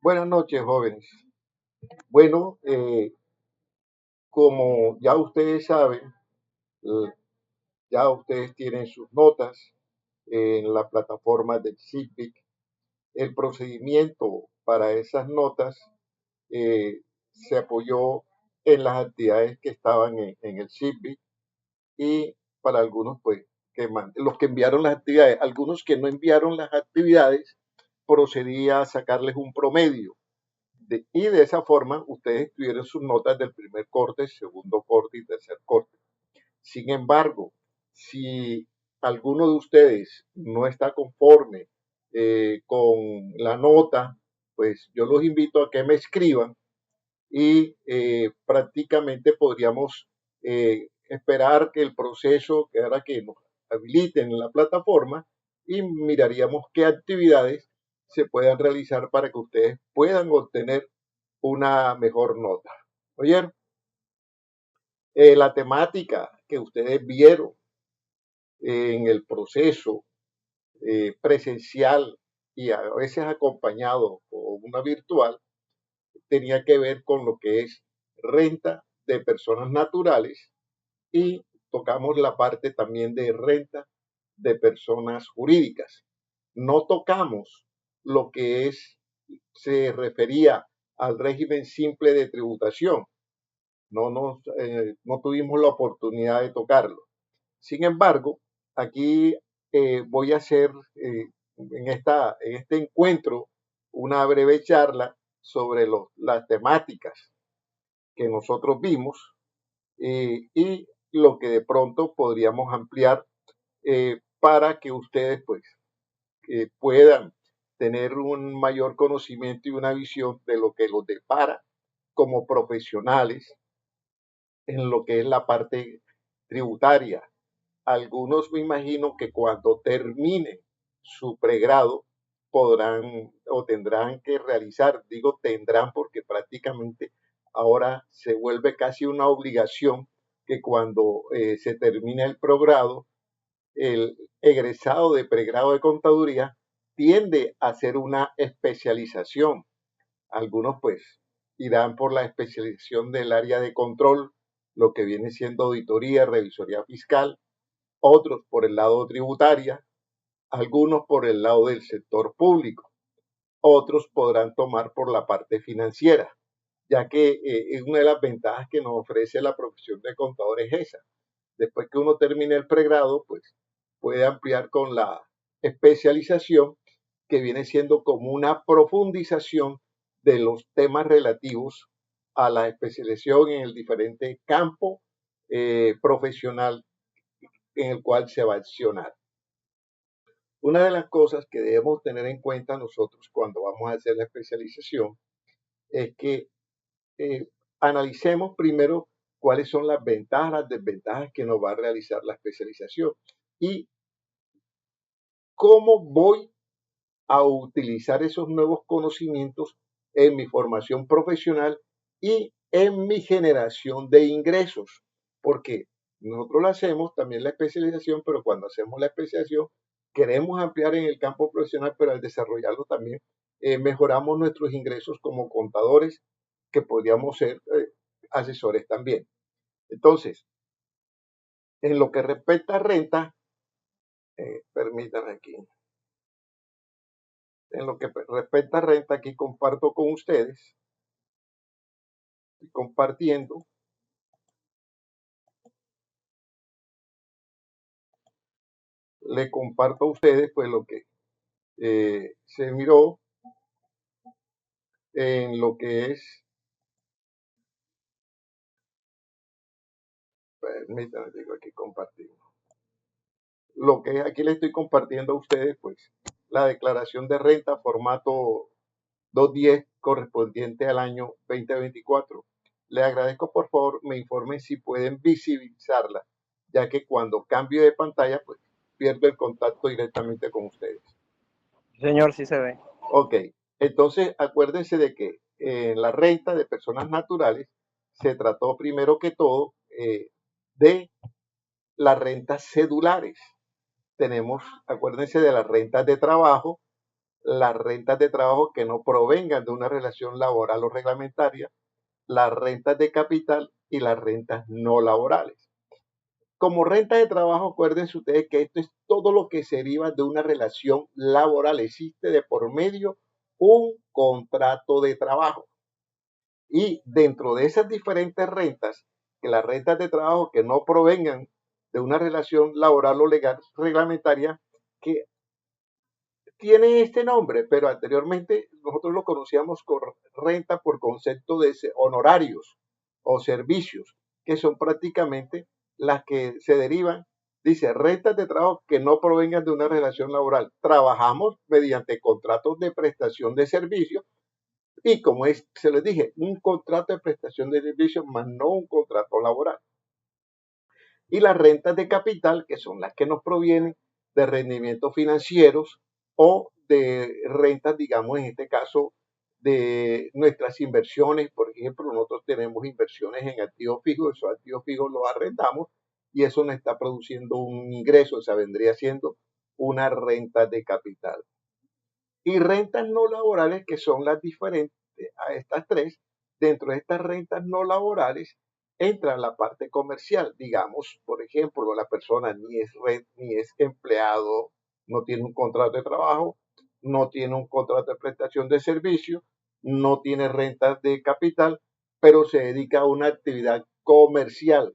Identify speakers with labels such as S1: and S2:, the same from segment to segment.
S1: Buenas noches, jóvenes. Bueno, como ya ustedes saben, eh, ya ustedes tienen sus notas en la plataforma del CIPIC. El procedimiento para esas notas se apoyó en las actividades que estaban en el CIPIC y para algunos, pues, los que enviaron las actividades, algunos que no enviaron las actividades, procedía a sacarles un promedio. Y de esa forma ustedes tuvieron sus notas del primer corte, segundo corte y tercer corte. Sin embargo, si alguno de ustedes no está conforme con la nota, pues yo los invito a que me escriban y prácticamente podríamos esperar que el proceso, que ahora que nos habiliten en la plataforma, y miraríamos qué actividades se puedan realizar para que ustedes puedan obtener una mejor nota. Oye, la temática que ustedes vieron en el proceso presencial y a veces acompañado por una virtual tenía que ver con lo que es renta de personas naturales y tocamos la parte también de renta de personas jurídicas. No tocamos lo que se refería al régimen simple de tributación. No tuvimos la oportunidad de tocarlo. Sin embargo, aquí voy a hacer en este encuentro una breve charla sobre las temáticas que nosotros vimos y lo que de pronto podríamos ampliar para que ustedes pues puedan tener un mayor conocimiento y una visión de lo que los depara como profesionales en lo que es la parte tributaria. Algunos me imagino que cuando termine su pregrado podrán o tendrán que realizar, digo tendrán porque prácticamente ahora se vuelve casi una obligación que cuando se termine el progrado, el egresado de pregrado de contaduría tiende a hacer una especialización. Algunos pues irán por la especialización del área de control, lo que viene siendo auditoría, revisoría fiscal, otros por el lado tributaria, algunos por el lado del sector público, otros podrán tomar por la parte financiera, ya que es una de las ventajas que nos ofrece la profesión de contador es esa. Después que uno termine el pregrado, pues puede ampliar con la especialización, que viene siendo como una profundización de los temas relativos a la especialización en el diferente campo profesional en el cual se va a accionar. Una de las cosas que debemos tener en cuenta nosotros cuando vamos a hacer la especialización es que eh, analicemos primero cuáles son las ventajas, las desventajas que nos va a realizar la especialización y cómo voy a utilizar esos nuevos conocimientos en mi formación profesional y en mi generación de ingresos. Porque nosotros lo hacemos también la especialización, pero cuando hacemos la especialización queremos ampliar en el campo profesional, pero al desarrollarlo también mejoramos nuestros ingresos como contadores, que podríamos ser asesores también. Entonces, en lo que respecta a renta, permítanme aquí, en lo que respecta a renta, aquí comparto con ustedes, compartiendo, le comparto a ustedes pues lo que se miró en lo que es, permítanme, digo aquí compartimos, lo que aquí le estoy compartiendo a ustedes pues la declaración de renta formato 210 correspondiente al año 2024. Le agradezco por favor me informen si pueden visibilizarla, ya que cuando cambio de pantalla pues pierdo el contacto directamente con ustedes.
S2: Señor, sí se ve.
S1: Ok, entonces acuérdense de que en la renta de personas naturales se trató primero que todo de las rentas cedulares. Tenemos, acuérdense de las rentas de trabajo, las rentas de trabajo que no provengan de una relación laboral o reglamentaria, las rentas de capital y las rentas no laborales. Como renta de trabajo, acuérdense ustedes que esto es todo lo que se deriva de una relación laboral. Existe de por medio un contrato de trabajo. Y dentro de esas diferentes rentas, que las rentas de trabajo que no provengan de una relación laboral o legal reglamentaria, que tiene este nombre, pero anteriormente nosotros lo conocíamos con renta por concepto de honorarios o servicios, que son prácticamente las que se derivan, dice, rentas de trabajo que no provengan de una relación laboral. Trabajamos mediante contratos de prestación de servicios y como se les dije, un contrato de prestación de servicios más no un contrato laboral. Y las rentas de capital, que son las que nos provienen de rendimientos financieros o de rentas, digamos, en este caso, de nuestras inversiones. Por ejemplo, nosotros tenemos inversiones en activos fijos, esos activos fijos los arrendamos y eso nos está produciendo un ingreso, o sea, vendría siendo una renta de capital. Y rentas no laborales, que son las diferentes a estas tres. Dentro de estas rentas no laborales entra la parte comercial. Digamos, por ejemplo, la persona ni es empleado, no tiene un contrato de trabajo, no tiene un contrato de prestación de servicio, no tiene rentas de capital, pero se dedica a una actividad comercial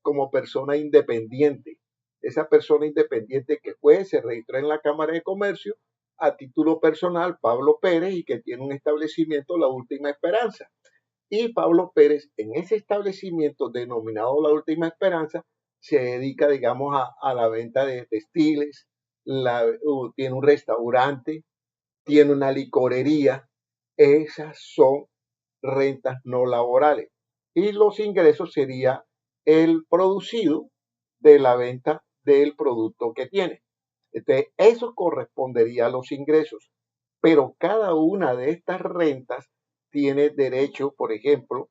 S1: como persona independiente. Esa persona independiente que fue, se registró en la Cámara de Comercio a título personal, Pablo Pérez, y que tiene un establecimiento, La Última Esperanza. Y Pablo Pérez, en ese establecimiento denominado La Última Esperanza, se dedica, digamos, a la venta de textiles, tiene un restaurante, tiene una licorería. Esas son rentas no laborales. Y los ingresos sería el producido de la venta del producto que tiene. Entonces, eso correspondería a los ingresos. Pero cada una de estas rentas tiene derecho, por ejemplo,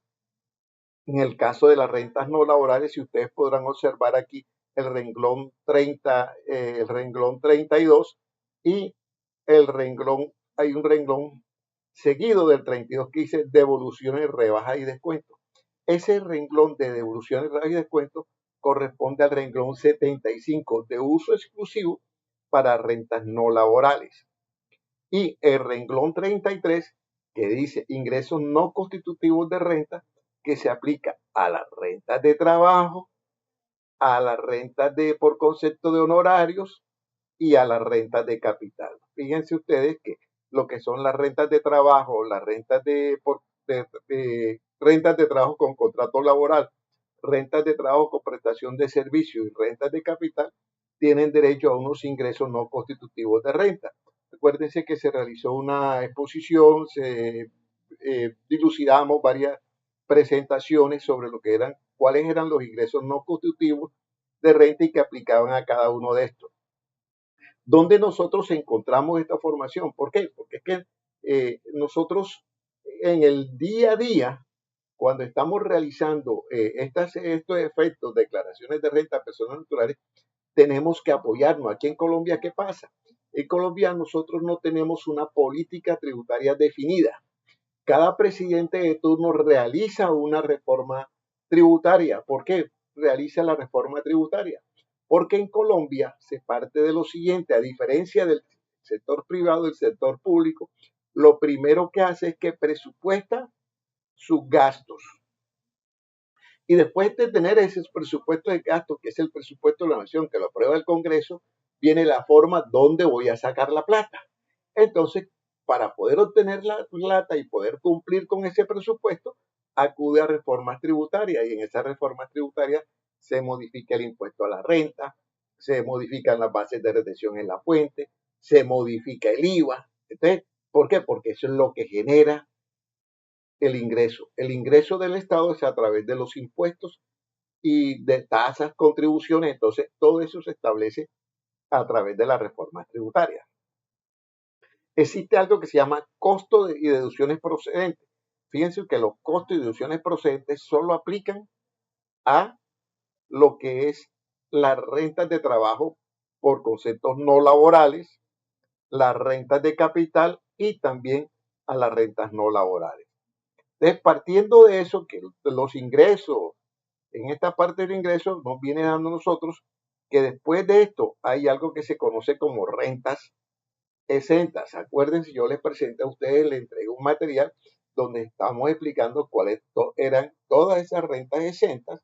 S1: en el caso de las rentas no laborales, si ustedes podrán observar aquí el renglón 30, el renglón 32 y el renglón, hay un renglón seguido del 32 que dice devoluciones, rebajas y descuentos. Ese renglón de devoluciones, rebajas y descuentos corresponde al renglón 75 de uso exclusivo para rentas no laborales. Y el renglón 33 que dice ingresos no constitutivos de renta, que se aplica a las rentas de trabajo, a las rentas de por concepto de honorarios y a las rentas de capital. Fíjense ustedes que lo que son las rentas de trabajo, las rentas de rentas de trabajo con contrato laboral, rentas de trabajo con prestación de servicio y rentas de capital tienen derecho a unos ingresos no constitutivos de renta. Acuérdense que se realizó una exposición, dilucidamos varias presentaciones sobre lo que eran, cuáles eran los ingresos no constitutivos de renta y que aplicaban a cada uno de estos. ¿Dónde nosotros encontramos esta formación? ¿Por qué? Porque es que nosotros en el día a día, cuando estamos realizando estos efectos, declaraciones de renta a personas naturales, tenemos que apoyarnos. Aquí en Colombia, ¿qué pasa? En Colombia nosotros no tenemos una política tributaria definida. Cada presidente de turno realiza una reforma tributaria. ¿Por qué realiza la reforma tributaria? Porque en Colombia se parte de lo siguiente, a diferencia del sector privado y del sector público, lo primero que hace es que presupuesta sus gastos. Y después de tener ese presupuesto de gastos, que es el presupuesto de la nación, que lo aprueba el Congreso, viene la forma donde voy a sacar la plata. Entonces, para poder obtener la plata y poder cumplir con ese presupuesto, acude a reformas tributarias y en esas reformas tributarias se modifica el impuesto a la renta, se modifican las bases de retención en la fuente, se modifica el IVA. Entonces, ¿por qué? Porque eso es lo que genera el ingreso. El ingreso del Estado es a través de los impuestos y de tasas, contribuciones. Entonces, todo eso se establece a través de las reformas tributarias. Existe algo que se llama costo y deducciones procedentes. Fíjense que los costos y deducciones procedentes solo aplican a lo que es las rentas de trabajo por conceptos no laborales, las rentas de capital y también a las rentas no laborales. Entonces, partiendo de eso, que los ingresos, en esta parte del ingreso nos viene dando nosotros que después de esto hay algo que se conoce como rentas exentas. Acuérdense, yo les presenté a ustedes, les entregué un material donde estamos explicando cuáles eran todas esas rentas exentas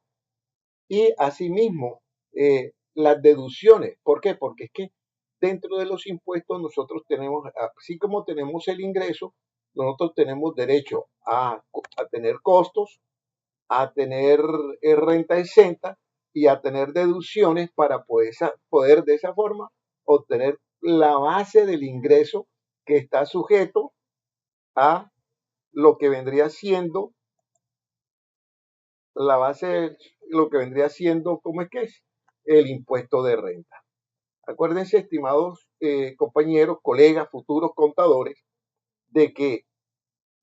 S1: y asimismo las deducciones. ¿Por qué? Porque es que dentro de los impuestos nosotros tenemos, así como tenemos el ingreso, nosotros tenemos derecho a tener costos, a tener renta exenta y a tener deducciones para poder de esa forma obtener la base del ingreso que está sujeto a lo que vendría siendo la base, lo que vendría siendo, ¿cómo es que es? El impuesto de renta. Acuérdense, estimados compañeros, colegas, futuros contadores, de que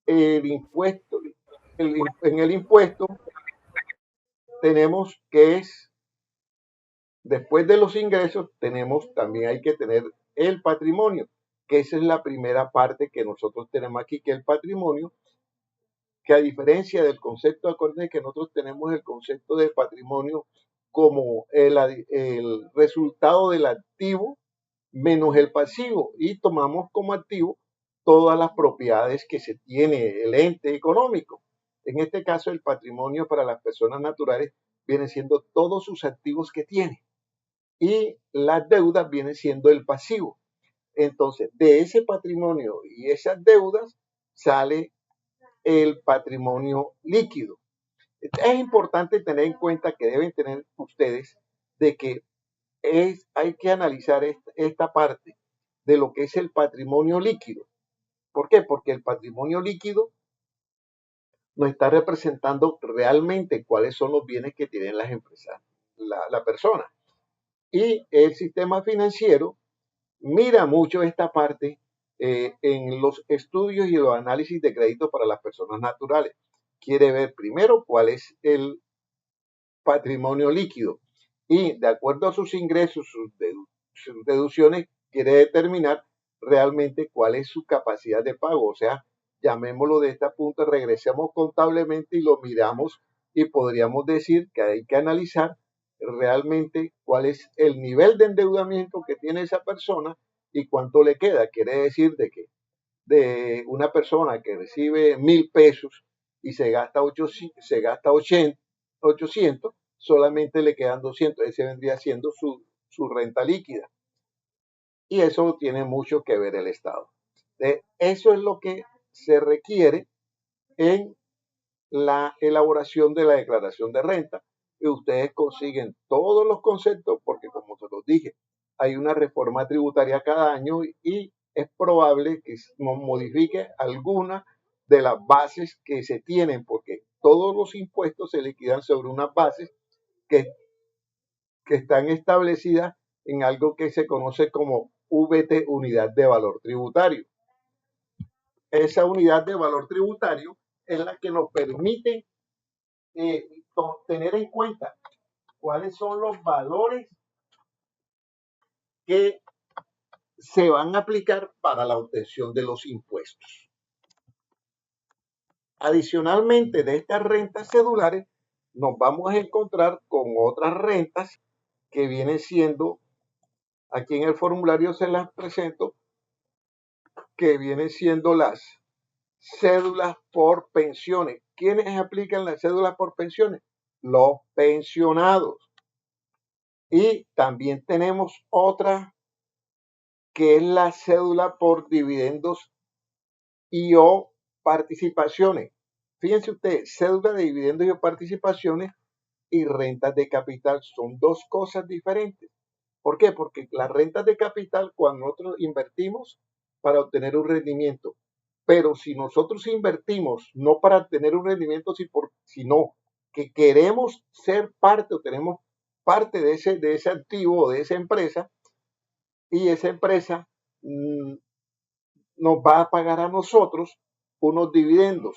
S1: el impuesto, en el impuesto tenemos que es, después de los ingresos, tenemos también hay que tener el patrimonio, que esa es la primera parte que nosotros tenemos aquí, que el patrimonio, que a diferencia del concepto, acuérdense que nosotros tenemos el concepto de patrimonio como el resultado del activo menos el pasivo y tomamos como activo todas las propiedades que se tiene el ente económico. En este caso, el patrimonio para las personas naturales viene siendo todos sus activos que tiene y las deudas vienen siendo el pasivo. Entonces, de ese patrimonio y esas deudas sale el patrimonio líquido. Es importante tener en cuenta que deben tener ustedes de que hay que analizar esta parte de lo que es el patrimonio líquido. ¿Por qué? Porque el patrimonio líquido nos está representando realmente cuáles son los bienes que tienen las empresas, la persona. Y el sistema financiero mira mucho esta parte en los estudios y los análisis de crédito para las personas naturales. Quiere ver primero cuál es el patrimonio líquido y de acuerdo a sus ingresos, sus deducciones, quiere determinar realmente cuál es su capacidad de pago. O sea, llamémoslo de esta punta, regresemos contablemente y lo miramos y podríamos decir que hay que analizar realmente cuál es el nivel de endeudamiento que tiene esa persona y cuánto le queda. Quiere decir de que de una persona que recibe 1.000 pesos y se gasta 800, solamente le quedan 200. Ese vendría siendo su renta líquida. Y eso tiene mucho que ver el Estado. Eso es lo que se requiere en la elaboración de la declaración de renta. Y ustedes consiguen todos los conceptos porque, como se los dije, hay una reforma tributaria cada año y es probable que nos modifique alguna de las bases que se tienen, porque todos los impuestos se liquidan sobre unas bases que, que están establecidas en algo que se conoce como VT, unidad de valor tributario. Esa unidad de valor tributario es la que nos permite tener en cuenta cuáles son los valores que se van a aplicar para la obtención de los impuestos. Adicionalmente de estas rentas cedulares, nos vamos a encontrar con otras rentas que vienen siendo, aquí en el formulario se las presento, que vienen siendo las cédulas por pensiones. ¿Quiénes aplican las cédulas por pensiones? Los pensionados. Y también tenemos otra que es la cédula por dividendos y o participaciones. Fíjense ustedes, cédula de dividendos y o participaciones y rentas de capital son dos cosas diferentes. ¿Por qué? Porque las rentas de capital, cuando nosotros invertimos para obtener un rendimiento, pero si nosotros invertimos no para tener un rendimiento, sino que queremos ser parte o tenemos parte de ese activo o de esa empresa, y esa empresa nos va a pagar a nosotros unos dividendos.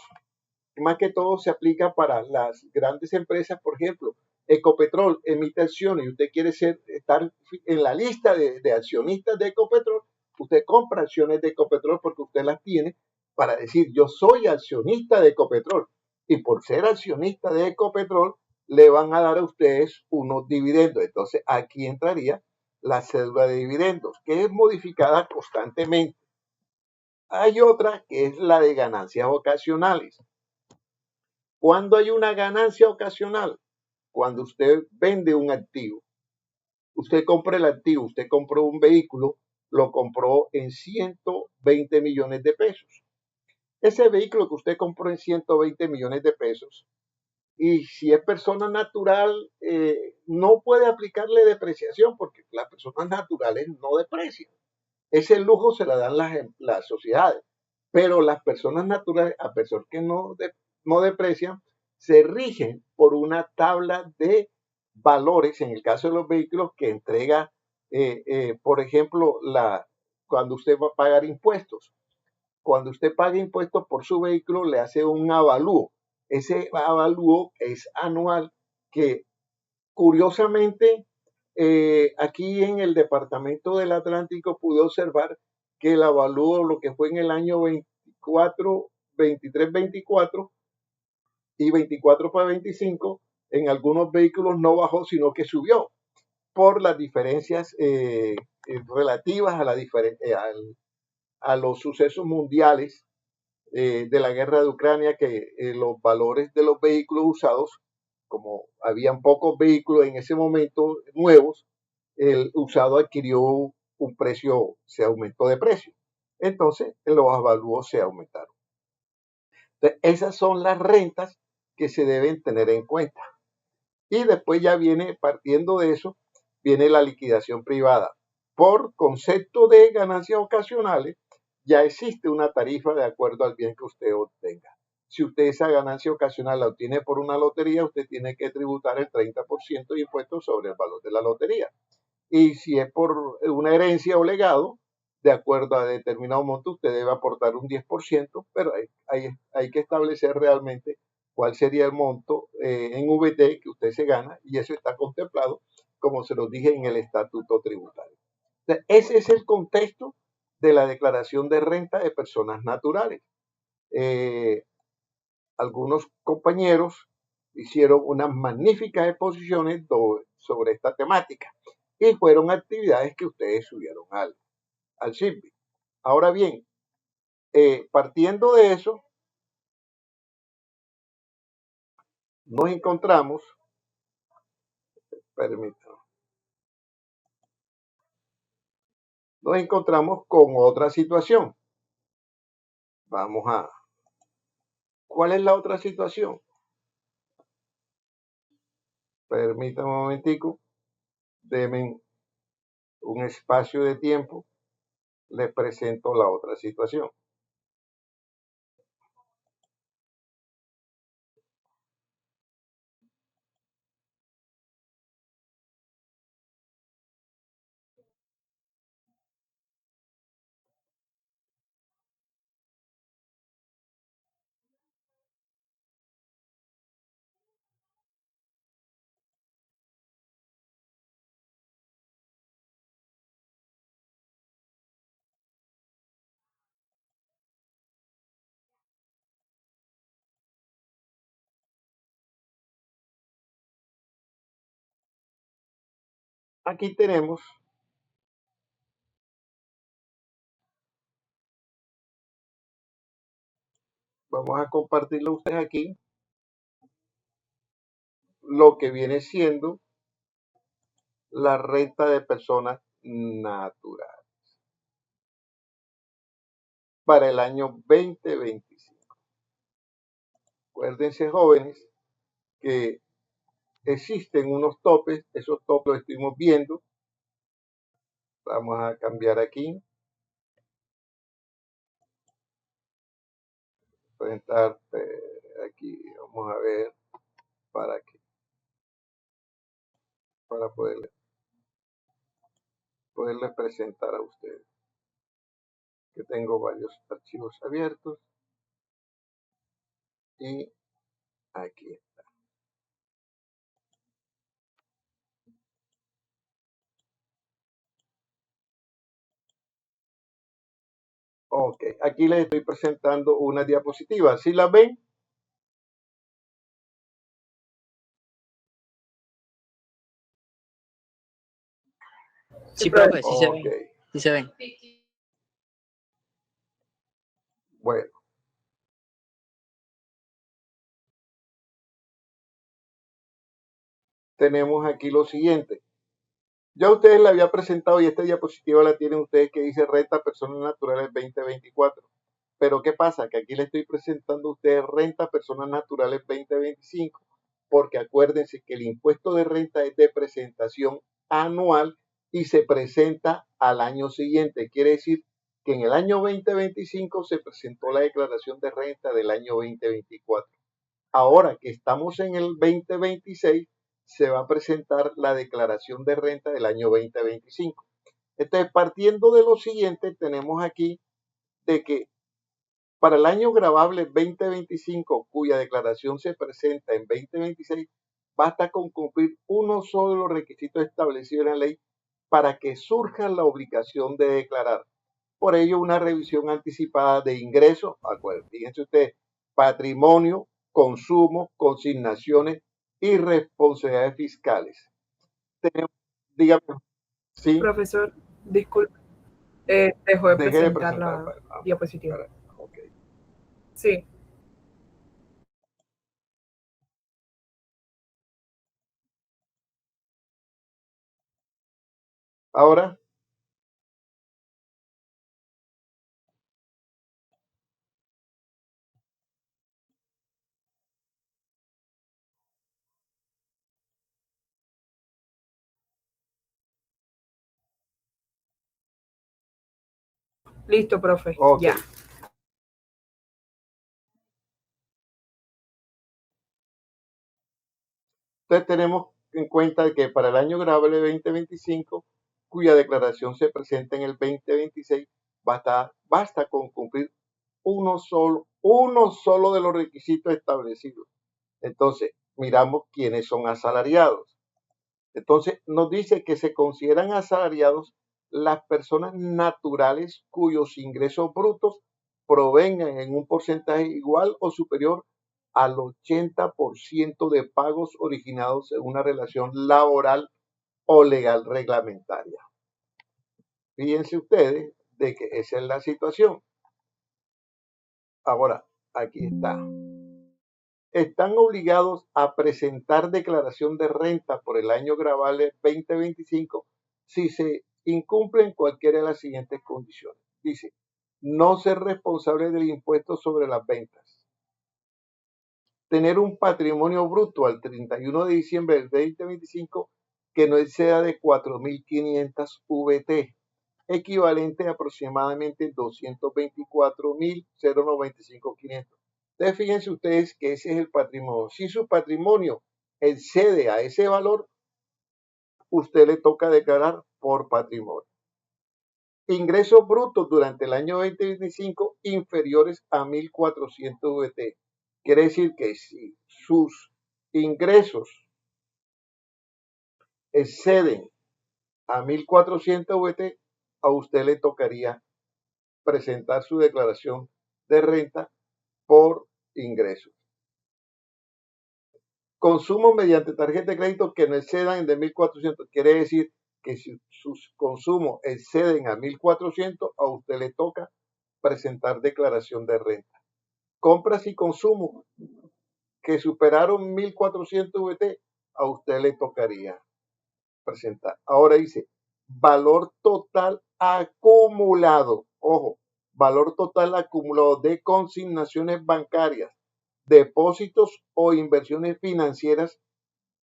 S1: Más que todo se aplica para las grandes empresas, por ejemplo, Ecopetrol emite acciones y usted quiere estar en la lista de accionistas de Ecopetrol, usted compra acciones de Ecopetrol porque usted las tiene para decir yo soy accionista de Ecopetrol y por ser accionista de Ecopetrol le van a dar a ustedes unos dividendos. Entonces aquí entraría la cédula de dividendos, que es modificada constantemente. Hay otra que es la de ganancias ocasionales. ¿Cuándo hay una ganancia ocasional? Cuando usted vende un activo. Usted compra el activo, usted compró un vehículo, lo compró en 120 millones de pesos. Ese vehículo que usted compró en 120 millones de pesos, y si es persona natural, no puede aplicarle depreciación porque las personas naturales no deprecian. Ese lujo se la dan las sociedades, pero las personas naturales, a pesar que no deprecian, se rigen por una tabla de valores, en el caso de los vehículos, que entrega, por ejemplo, cuando usted va a pagar impuestos. Cuando usted paga impuestos por su vehículo, le hace un avalúo. Ese avalúo es anual, que curiosamente aquí en el departamento del Atlántico pude observar que el avalúo, lo que fue en el año 24, 23, 24 y 24 para 25, en algunos vehículos no bajó, sino que subió por las diferencias relativas a los sucesos mundiales de la guerra de Ucrania, que los valores de los vehículos usados, como habían pocos vehículos en ese momento nuevos, el usado adquirió un precio, se aumentó de precio. Entonces, los avalúos se aumentaron. Entonces, esas son las rentas que se deben tener en cuenta. Y después ya viene, partiendo de eso, viene la liquidación privada. Por concepto de ganancias ocasionales, ya existe una tarifa de acuerdo al bien que usted obtenga. Si usted esa ganancia ocasional la obtiene por una lotería, usted tiene que tributar el 30% de impuestos sobre el valor de la lotería. Y si es por una herencia o legado, de acuerdo a determinado monto, usted debe aportar un 10%, pero hay que establecer realmente cuál sería el monto en VT que usted se gana, y eso está contemplado, como se lo dije, en el estatuto tributario. Entonces, ese es el contexto de la declaración de renta de personas naturales. Eh, Algunos compañeros hicieron unas magníficas exposiciones sobre esta temática y fueron actividades que ustedes subieron al CIRBI. Ahora bien, partiendo de eso, nos encontramos, permítanme, nos encontramos con otra situación. Vamos a, ¿cuál es la otra situación? Permítanme un momentico, denme un espacio de tiempo, les presento la otra situación. Aquí tenemos vamos a compartirlo a ustedes aquí, lo que viene siendo la renta de personas naturales para el año 2025. Acuérdense, jóvenes, que existen unos topes, esos topes los estuvimos viendo. Vamos a cambiar aquí, presentar aquí, vamos a ver para que para poderles presentar a ustedes, que tengo varios archivos abiertos y aquí. Ok, aquí les estoy presentando una diapositiva. ¿Sí la ven?
S2: Sí, profe, sí se
S1: Ok,
S2: ven. Sí se ven.
S1: bueno, tenemos aquí lo siguiente. Ya ustedes la había presentado y esta diapositiva la tienen ustedes que dice renta a personas naturales 2024. Pero ¿qué pasa? Que aquí le estoy presentando a ustedes renta a personas naturales 2025, porque acuérdense que el impuesto de renta es de presentación anual y se presenta al año siguiente. Quiere decir que en el año 2025 se presentó la declaración de renta del año 2024. Ahora que estamos en el 2026, se va a presentar la declaración de renta del año 2025. Entonces, partiendo de lo siguiente, tenemos aquí de que para el año gravable 2025, cuya declaración se presenta en 2026, basta con cumplir uno solo de los requisitos establecidos en la ley para que surja la obligación de declarar. Por ello, una revisión anticipada de ingresos, fíjense ustedes, patrimonio, consumo, consignaciones y responsabilidades fiscales. Tenemos, dígame, sí,
S3: Profesor, disculpe, dejó de
S1: dejé de
S3: presentar
S1: presentar.
S3: la diapositiva.
S1: Ok.
S3: Sí,
S1: Ahora,
S3: listo, profe,
S1: ok.
S3: ya.
S1: Entonces tenemos en cuenta que para el año grabable 2025, cuya declaración se presenta en el 2026, basta con cumplir uno solo de los requisitos establecidos. Entonces, miramos quiénes son asalariados. Entonces, nos dice que se consideran asalariados las personas naturales cuyos ingresos brutos provengan en un porcentaje igual o superior al 80% de pagos originados en una relación laboral o legal reglamentaria. Fíjense ustedes de que esa es la situación. Ahora, aquí está. Están obligados a presentar declaración de renta por el año gravable 2025 si se incumplen cualquiera de las siguientes condiciones. Dice, no ser responsable del impuesto sobre las ventas, tener un patrimonio bruto al 31 de diciembre del 2025 que no exceda de 4.500 VT, equivalente a aproximadamente 224.095.500. Entonces, fíjense ustedes que ese es el patrimonio. Si su patrimonio excede a ese valor, usted le toca declarar por patrimonio. Ingresos brutos durante el año 2025 inferiores a 1.400 VT. Quiere decir que si sus ingresos exceden a 1.400 VT, a usted le tocaría presentar su declaración de renta por ingresos. Consumo mediante tarjeta de crédito que no excedan de 1.400. Quiere decir que si sus consumos exceden a 1.400, a usted le toca presentar declaración de renta. Compras y consumos que superaron 1.400 VT, a usted le tocaría presentar. Ahora dice, valor total acumulado. Ojo, valor total acumulado de consignaciones bancarias, depósitos o inversiones financieras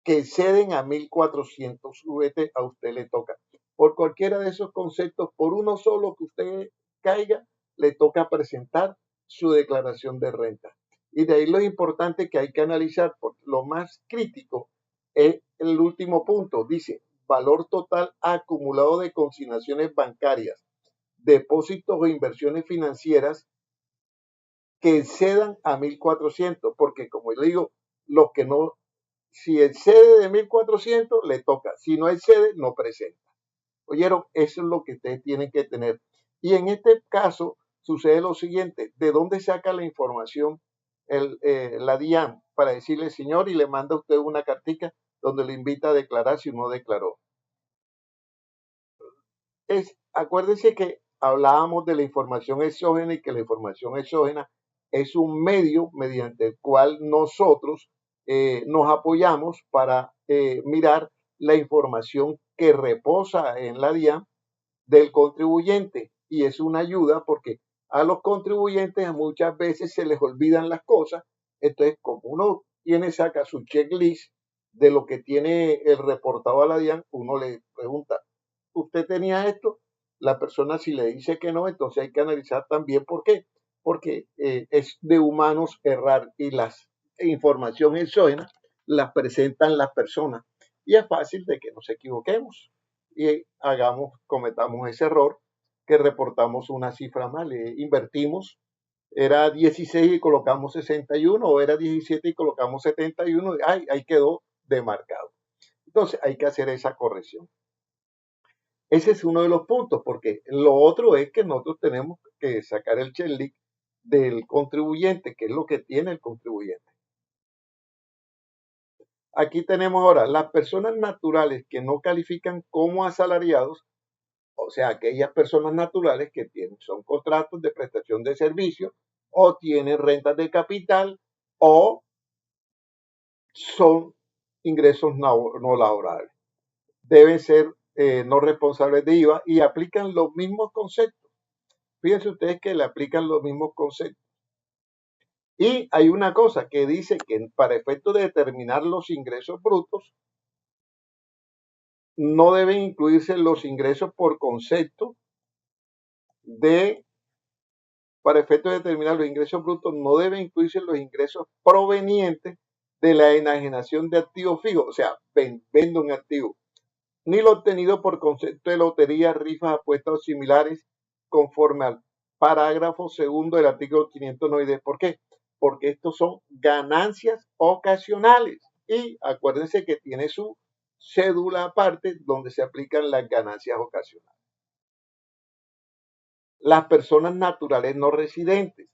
S1: que exceden a 1.400 VT, a usted le toca. Por cualquiera de esos conceptos, por uno solo que usted caiga, le toca presentar su declaración de renta. Y de ahí lo importante que hay que analizar, porque lo más crítico es el último punto. Dice, valor total acumulado de consignaciones bancarias, depósitos o inversiones financieras que excedan a 1.400, porque como yo digo, los que no, si excede de 1.400, le toca. Si no excede, no presenta. ¿Oyeron? Eso es lo que ustedes tienen que tener. Y en este caso, sucede lo siguiente: ¿de dónde saca la información la DIAN para decirle señor y le manda a usted una cartica donde le invita a declarar si no declaró? Acuérdense que hablábamos de la información exógena y que la información exógena es un medio mediante el cual nosotros nos apoyamos para mirar la información que reposa en la DIAN del contribuyente, y es una ayuda porque a los contribuyentes muchas veces se les olvidan las cosas. Entonces, como uno saca su checklist de lo que tiene el reportado a la DIAN, uno le pregunta, ¿usted tenía esto? La persona, si le dice que no, entonces hay que analizar también por qué. Porque es de humanos errar, y las información exógena las presentan las personas, y es fácil de que nos equivoquemos y cometamos ese error que reportamos una cifra mal. Invertimos, era 16 y colocamos 61, o era 17 y colocamos 71, ay, ahí quedó demarcado. Entonces hay que hacer esa corrección. Ese es uno de los puntos, porque lo otro es que nosotros tenemos que sacar el checklist del contribuyente, que es lo que tiene el contribuyente. Aquí tenemos ahora las personas naturales que no califican como asalariados, o sea, aquellas personas naturales que son contratos de prestación de servicio, o tienen rentas de capital, o son ingresos no laborables. Deben ser no responsables de IVA y aplican los mismos conceptos. Fíjense ustedes que le aplican los mismos conceptos. Y hay una cosa que dice que para efecto de determinar los ingresos brutos, no deben incluirse los ingresos por concepto para efecto de determinar los ingresos brutos, no deben incluirse los ingresos provenientes de la enajenación de activos fijos, o sea, vendo un activo, ni lo obtenido por concepto de lotería, rifas, apuestas o similares, conforme al parágrafo segundo del artículo 590. ¿Por qué? Porque estos son ganancias ocasionales, y acuérdense que tiene su cédula aparte donde se aplican las ganancias ocasionales. Las personas naturales no residentes.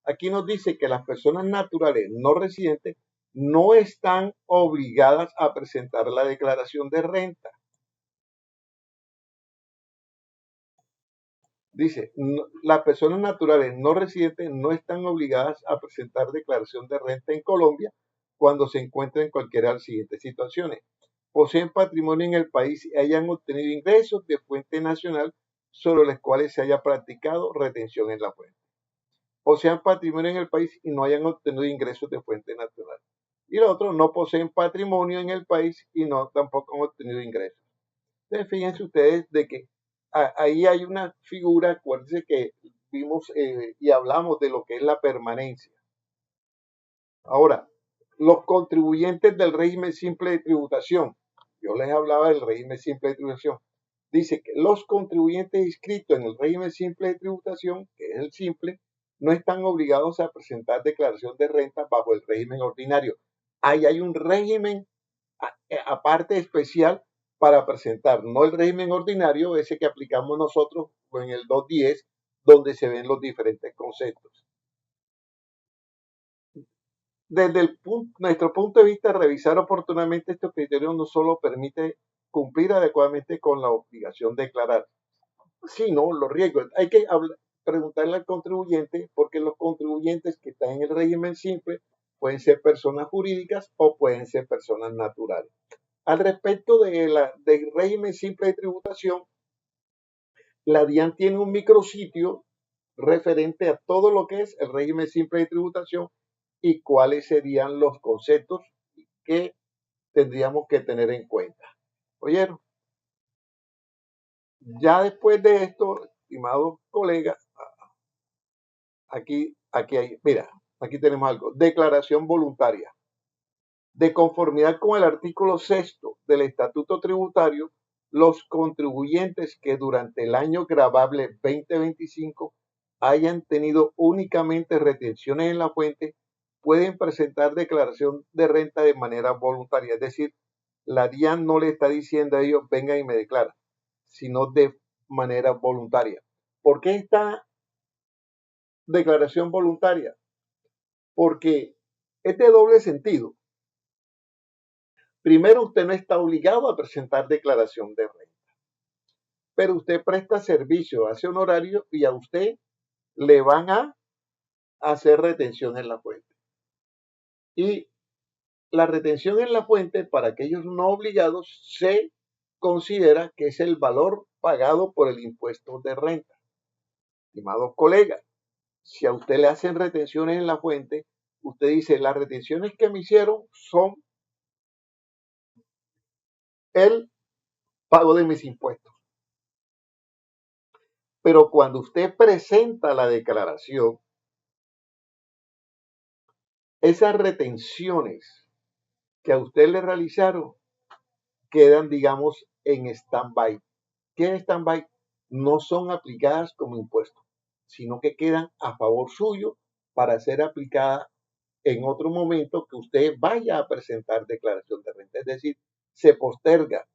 S1: Aquí nos dice que las personas naturales no residentes no están obligadas a presentar la declaración de renta. Dice, las personas naturales no residentes no están obligadas a presentar declaración de renta en Colombia cuando se encuentren en cualquiera de las siguientes situaciones: poseen patrimonio en el país y hayan obtenido ingresos de fuente nacional sobre los cuales se haya practicado retención en la fuente; posean patrimonio en el país y no hayan obtenido ingresos de fuente nacional. Y lo otro, no poseen patrimonio en el país y no tampoco han obtenido ingresos. Entonces, fíjense ustedes de que ahí hay una figura. Acuérdense que vimos y hablamos de lo que es la permanencia. Ahora, los contribuyentes del régimen simple de tributación. Yo les hablaba del régimen simple de tributación. Dice que los contribuyentes inscritos en el régimen simple de tributación, que es el simple, no están obligados a presentar declaración de renta bajo el régimen ordinario. Ahí hay un régimen aparte especial para presentar, no el régimen ordinario, ese que aplicamos nosotros en el 210, donde se ven los diferentes conceptos. Desde nuestro punto de vista, revisar oportunamente estos criterios no solo permite cumplir adecuadamente con la obligación de declarar, sino los riesgos. Hay que preguntarle al contribuyente, porque los contribuyentes que están en el régimen simple pueden ser personas jurídicas o pueden ser personas naturales. Al respecto del régimen simple de tributación, la DIAN tiene un micrositio referente a todo lo que es el régimen simple de tributación y cuáles serían los conceptos que tendríamos que tener en cuenta. ¿Oyeron? Ya después de esto, estimados colegas, aquí tenemos algo. Declaración voluntaria. De conformidad con el artículo 6 del Estatuto Tributario, los contribuyentes que durante el año gravable 2025 hayan tenido únicamente retenciones en la fuente pueden presentar declaración de renta de manera voluntaria. Es decir, la DIAN no le está diciendo a ellos vengan y me declaran, sino de manera voluntaria. ¿Por qué está declaración voluntaria, porque es de doble sentido. Primero, usted no está obligado a presentar declaración de renta, pero usted presta servicio, hace honorario y a usted le van a hacer retención en la fuente. Y la retención en la fuente para aquellos no obligados se considera que es el valor pagado por el impuesto de renta. Estimados colegas, si a usted le hacen retenciones en la fuente, usted dice, las retenciones que me hicieron son el pago de mis impuestos. Pero cuando usted presenta la declaración, esas retenciones que a usted le realizaron quedan, digamos, en stand-by. ¿Qué es stand-by? No son aplicadas como impuestos, sino que quedan a favor suyo para ser aplicadas en otro momento que usted vaya a presentar declaración de renta. Es decir, se posterga.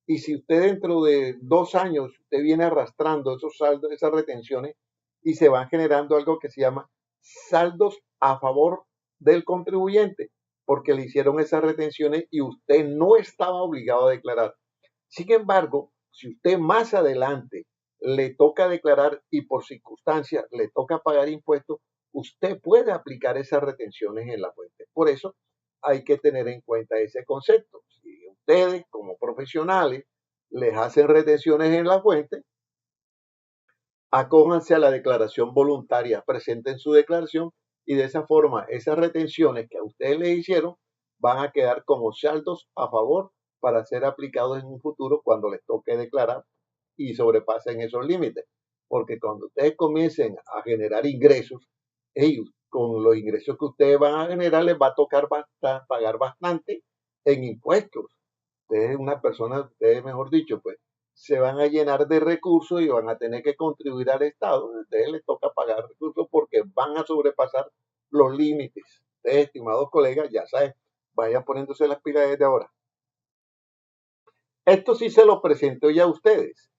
S1: Y si usted dentro de 2 años, usted viene arrastrando esos saldos, esas retenciones, y se van generando algo que se llama saldos a favor del contribuyente, porque le hicieron esas retenciones y usted no estaba obligado a declarar. Sin embargo, si usted más adelante le toca declarar y por circunstancias le toca pagar impuestos, usted puede aplicar esas retenciones en la fuente. Por eso hay que tener en cuenta ese concepto. Si ustedes como profesionales les hacen retenciones en la fuente, acójanse a la declaración voluntaria, presenten su declaración y de esa forma esas retenciones que a ustedes les hicieron van a quedar como saldos a favor para ser aplicados en un futuro cuando les toque declarar y sobrepasen esos límites. Porque cuando ustedes comiencen a generar ingresos, ellos, con los ingresos que ustedes van a generar, les va a tocar pagar bastante en impuestos. Ustedes, una persona, ustedes mejor dicho, pues se van a llenar de recursos y van a tener que contribuir al Estado. A ustedes les toca pagar recursos porque van a sobrepasar los límites. Ustedes, estimados colegas, ya saben, vayan poniéndose las pilas desde ahora. Esto sí se lo presento ya a ustedes.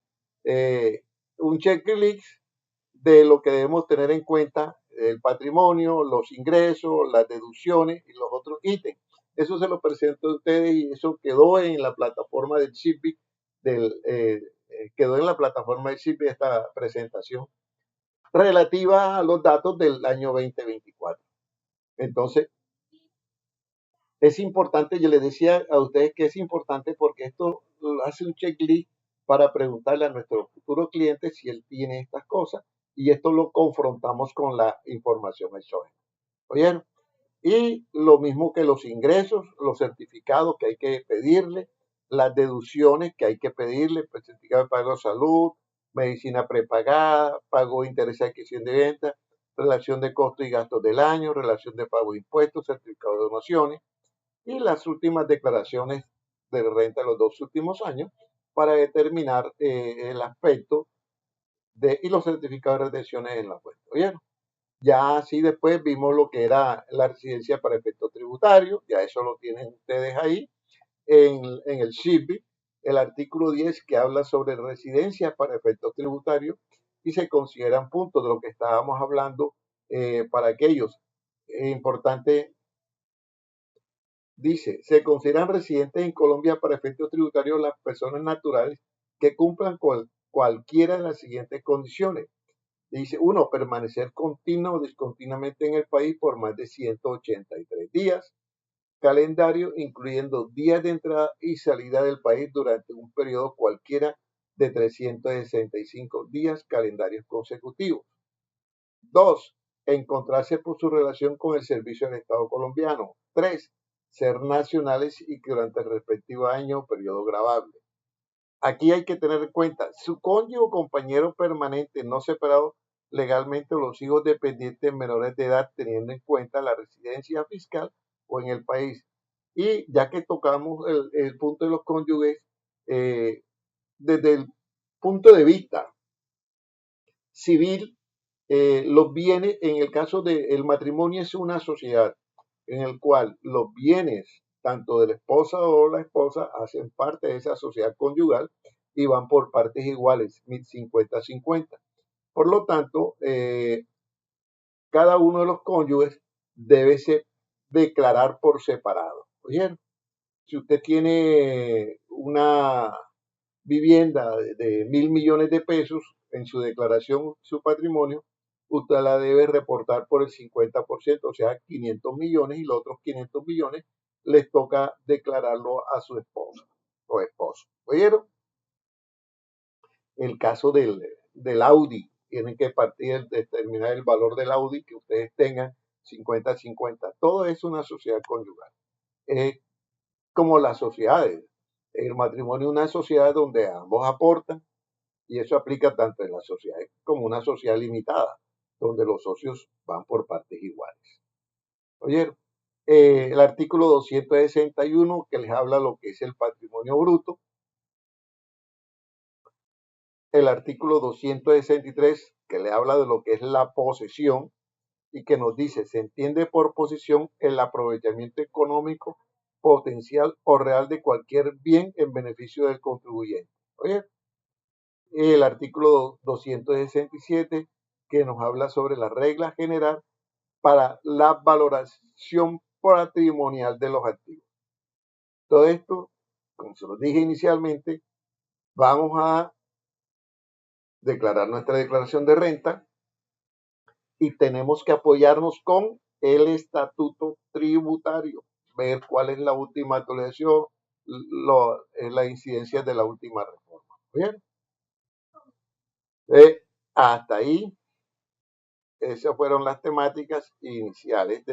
S1: Un checklist de lo que debemos tener en cuenta, el patrimonio, los ingresos, las deducciones y los otros ítems. Eso se lo presento a ustedes y eso quedó en la plataforma del CIPI, quedó en la plataforma del CIPI esta presentación relativa a los datos del año 2024. Entonces, es importante, yo les decía a ustedes que es importante porque esto hace un checklist para preguntarle a nuestro futuro cliente si él tiene estas cosas y esto lo confrontamos con la información exógena. ¿Oyeron? Y lo mismo que los ingresos, los certificados que hay que pedirle, las deducciones que hay que pedirle, pues, certificado de pago de salud, medicina prepagada, pago de interés de adquisición de venta, relación de costos y gastos del año, relación de pago de impuestos, certificado de donaciones y las últimas declaraciones de renta de los 2 últimos años para determinar el aspecto y los certificados de retenciones en la fuente. ¿Oyeron? Ya así después vimos lo que era la residencia para efectos tributarios, ya eso lo tienen ustedes ahí en el SHIPI, el artículo 10 que habla sobre residencia para efectos tributarios y se consideran puntos de lo que estábamos hablando para aquellos. Importante, dice, se consideran residentes en Colombia para efectos tributarios las personas naturales que cumplan con cualquiera de las siguientes condiciones. Dice, uno, permanecer continuo o discontinuamente en el país por más de 183 días. Calendario, incluyendo días de entrada y salida del país durante un periodo cualquiera de 365 días calendarios consecutivos. Dos, encontrarse por su relación con el servicio del Estado colombiano. Tres, ser nacionales y que durante el respectivo año o periodo grabable. Aquí hay que tener en cuenta, su cónyuge o compañero permanente no separado legalmente o los hijos dependientes menores de edad teniendo en cuenta la residencia fiscal o en el país. Y ya que tocamos el punto de los cónyuges, desde el punto de vista civil, los bienes, en el caso del matrimonio es una sociedad en el cual los bienes tanto de la esposa o la esposa hacen parte de esa sociedad conyugal y van por partes iguales, 50-50. Por lo tanto, cada uno de los cónyuges debe declarar por separado. ¿Oyeron? Si usted tiene una vivienda de 1.000 millones de pesos en su declaración, su patrimonio, usted la debe reportar por el 50%, o sea, 500 millones, y los otros 500 millones les toca declararlo a su esposa o esposo. ¿Oyeron? El caso del Audi, tienen que determinar el valor del Audi que ustedes tengan, 50-50. Todo es una sociedad conyugal. Es como las sociedades. El matrimonio es una sociedad donde ambos aportan, y eso aplica tanto en la sociedad como una sociedad limitada, donde los socios van por partes iguales. ¿Oyeron? El artículo 261 que les habla lo que es el patrimonio bruto. El artículo 263 que le habla de lo que es la posesión y que nos dice, se entiende por posesión el aprovechamiento económico potencial o real de cualquier bien en beneficio del contribuyente. Oye, el artículo 267 que nos habla sobre la regla general para la valoración patrimonial de los activos. Todo esto, como se los dije inicialmente, vamos a declarar nuestra declaración de renta y tenemos que apoyarnos con el estatuto tributario, ver cuál es la última actualización, la incidencia de la última reforma. ¿Bien? Hasta ahí, esas fueron las temáticas iniciales.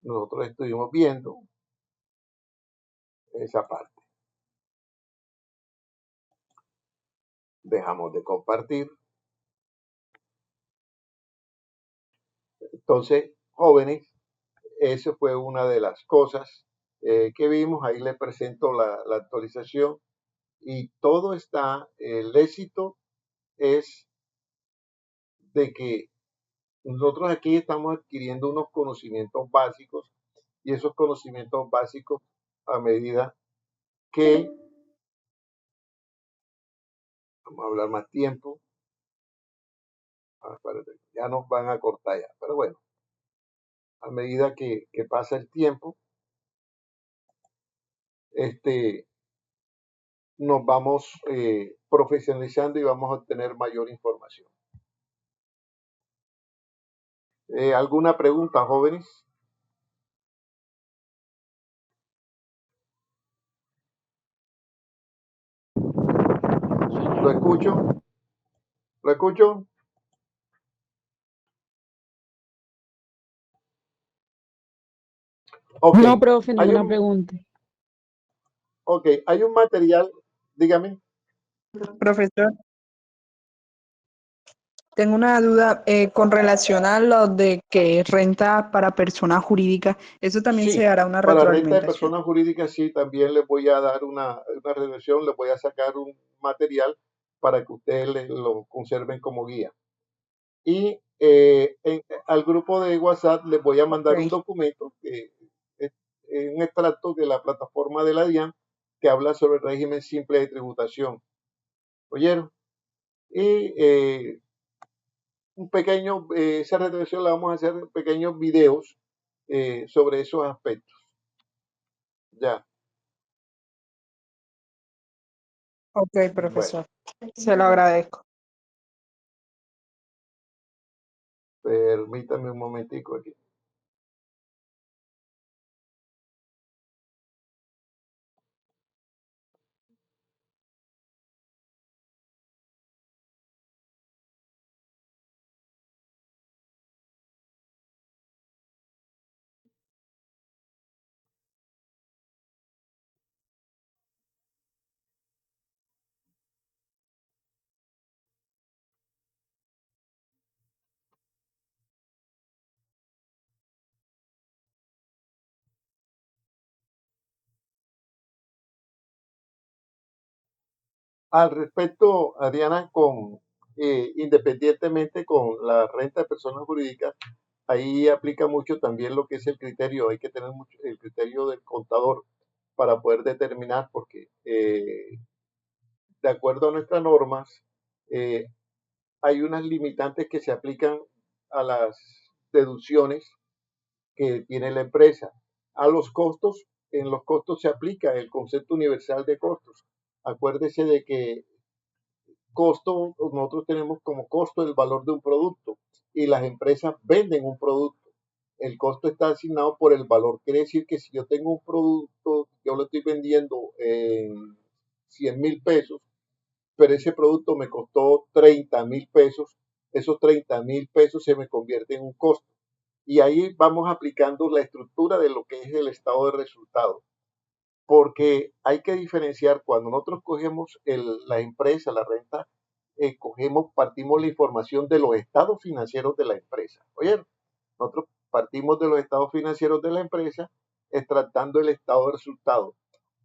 S1: Nosotros estuvimos viendo esa parte. Dejamos de compartir. Entonces, jóvenes, esa fue una de las cosas que vimos. Ahí les presento la actualización y todo está, el éxito es de que nosotros aquí estamos adquiriendo unos conocimientos básicos y esos conocimientos básicos a medida que, vamos a hablar más tiempo, ya nos van a cortar ya, pero bueno, a medida que pasa el tiempo, nos vamos profesionalizando y vamos a obtener mayor información. ¿Alguna pregunta, jóvenes? ¿Lo escucho? ¿Lo escucho?
S4: Okay. No, profe, ninguna pregunta.
S1: Ok, hay un material, dígame.
S3: Profesor, tengo una duda con relación a lo de que es renta para persona jurídica. ¿Eso también
S1: Sí,
S3: se hará una
S1: para renta de
S3: retroalimentación?
S1: personas jurídicas, sí, también les voy a dar una reducción, les voy a sacar un material para que ustedes lo conserven como guía. Y al grupo de WhatsApp les voy a mandar un documento, que es un extracto de la plataforma de la DIAN que habla sobre el régimen simple de tributación. ¿Oyeron? Y un pequeño, esa reducción la vamos a hacer en pequeños videos sobre esos aspectos. Ya.
S3: Ok, profesor. Bueno. Se lo agradezco.
S1: Permítame un momentico aquí. Al respecto, Adriana, independientemente con la renta de personas jurídicas, ahí aplica mucho también lo que es el criterio. Hay que tener mucho el criterio del contador para poder determinar, porque de acuerdo a nuestras normas, hay unas limitantes que se aplican a las deducciones que tiene la empresa. A los costos, en los costos se aplica el concepto universal de costos. Acuérdese de que costo, nosotros tenemos como costo el valor de un producto y las empresas venden un producto. El costo está asignado por el valor. Quiere decir que si yo tengo un producto, yo lo estoy vendiendo en 100.000 pesos, pero ese producto me costó 30.000 pesos, esos 30.000 pesos se me convierten en un costo. Y ahí vamos aplicando la estructura de lo que es el estado de resultados, porque hay que diferenciar cuando nosotros cogemos la empresa, la renta, partimos la información de los estados financieros de la empresa. Oye, nosotros partimos de los estados financieros de la empresa, extractando el estado de resultados.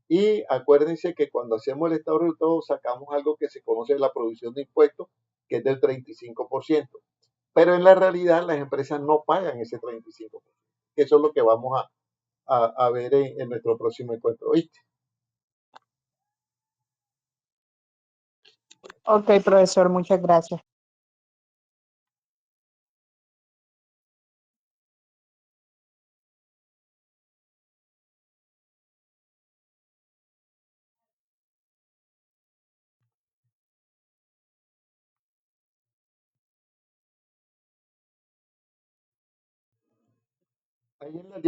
S1: Y acuérdense que cuando hacemos el estado de resultados sacamos algo que se conoce la producción de impuestos, que es del 35%. Pero en la realidad las empresas no pagan ese 35%. Eso es lo que vamos a ver en nuestro próximo encuentro. ¿Oíste?
S3: Ok, profesor, muchas gracias.
S1: Ahí en las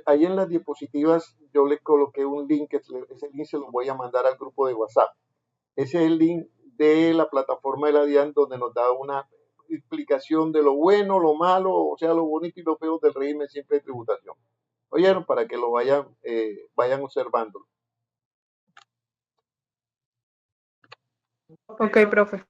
S1: ahí en las diapositivas yo le coloqué un link, ese link se lo voy a mandar al grupo de WhatsApp. Ese es el link de la plataforma de la DIAN donde nos da una explicación de lo bueno, lo malo, o sea, lo bonito y lo feo del régimen simple de tributación. ¿Oyeron? Para que lo vayan observando.
S3: Ok, profe.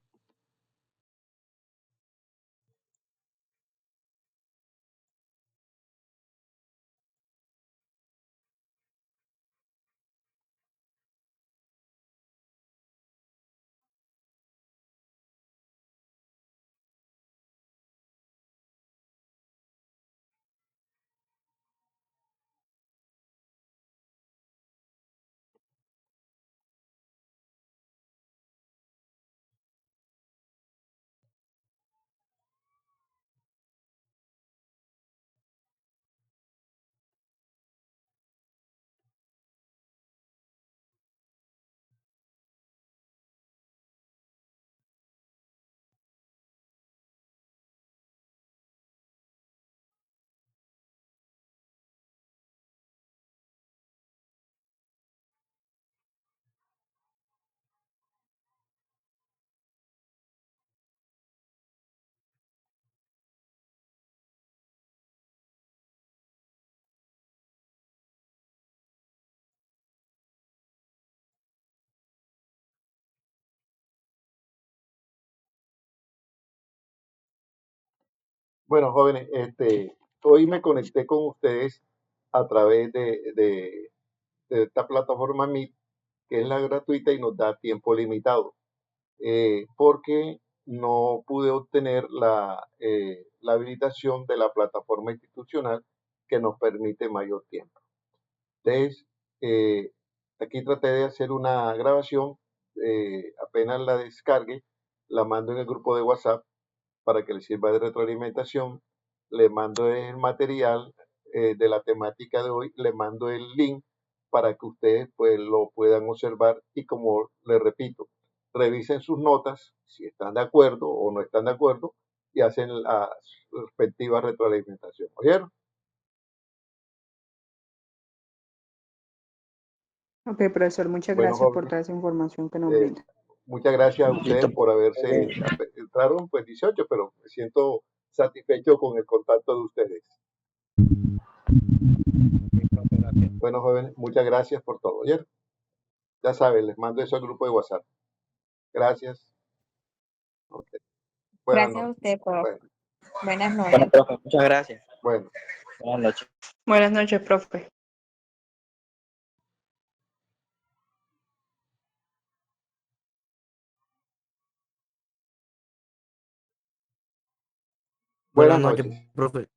S1: Bueno, jóvenes, hoy me conecté con ustedes a través de esta plataforma Meet, que es la gratuita y nos da tiempo limitado, porque no pude obtener la habilitación de la plataforma institucional que nos permite mayor tiempo. Entonces, eh, aquí traté de hacer una grabación, apenas la descargue, la mando en el grupo de WhatsApp para que le sirva de retroalimentación. Le mando el material de la temática de hoy, le mando el link para que ustedes pues lo puedan observar y como les repito, revisen sus notas si están de acuerdo o no están de acuerdo y hacen la respectiva retroalimentación. ¿Oyeron?
S3: Ok, profesor, muchas
S1: Bueno,
S3: gracias por
S1: jóvenes,
S3: toda esa información que nos
S1: eh,
S3: brinda.
S1: muchas gracias a
S2: Listo.
S1: ustedes por haberse, entraron pues 18, pero me siento satisfecho con el contacto de ustedes. Bueno, jóvenes, muchas gracias por todo. ¿Oyeron? Ya saben, les mando eso al grupo de WhatsApp. Gracias. Ok. Buenas
S5: Gracias a
S1: noches.
S5: usted, profe.
S1: Bueno,
S5: Buenas
S2: Bueno,
S5: noches.
S2: profe, muchas gracias.
S1: bueno.
S2: Buenas noches.
S3: Buenas noches, profe.
S1: Buenas
S6: Buenas noches,
S1: noches.
S6: profe.